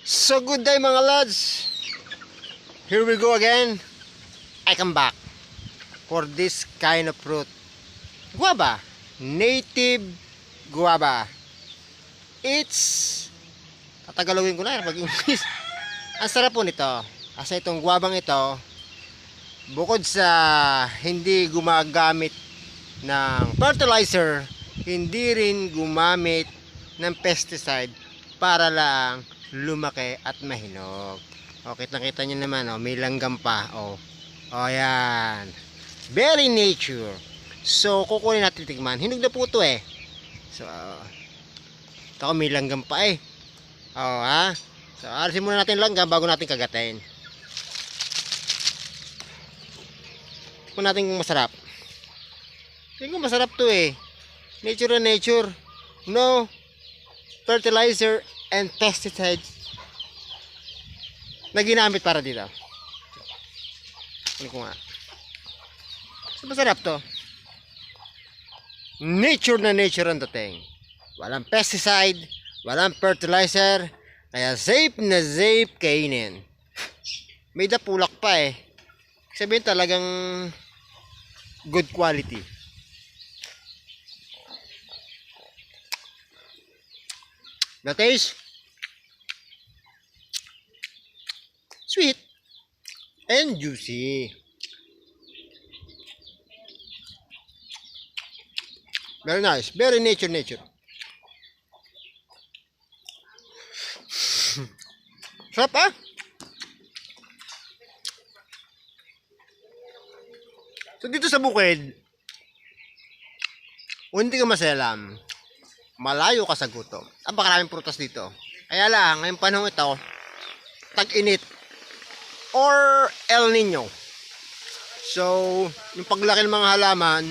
So good day mga lads. Here we go again. I come back for this kind of fruit. Guava. Native guava. It's tatagalogin ko na pag-English. Ang sarap po nito. Kasi itong guabang ito, bukod sa hindi gumagamit ng fertilizer, hindi rin gumamit ng pesticide para lang lumaki at mahinog. O, kitang-kita nyo naman, o, may langgam pa. O, yan. Very nature. So, kukunin natin tikman. Hinog na po ito eh. So, ito ko may langgam pa eh. O, ha? So, alisin muna natin langgam bago natin kagatin. Kung natin kung masarap. Tingin ko masarap to eh. Nature na nature. No fertilizer and pesticides na ginamit para dito. Ano ko nga. So, masarap to. Nature na nature ang dating. Walang pesticide, walang fertilizer, kaya safe na safe kainin. May dapulak pa eh. Sabihin talagang good quality. The taste sweet and juicy. Very nice, very nature. Sarap ah. So dito sa bukid, kung hindi ka maselam, malayo ka sa gutom. Napakaraming prutas dito. Kaya lang, ngayong panahon ito, tag-init or El Nino. So, yung paglaki ng mga halaman,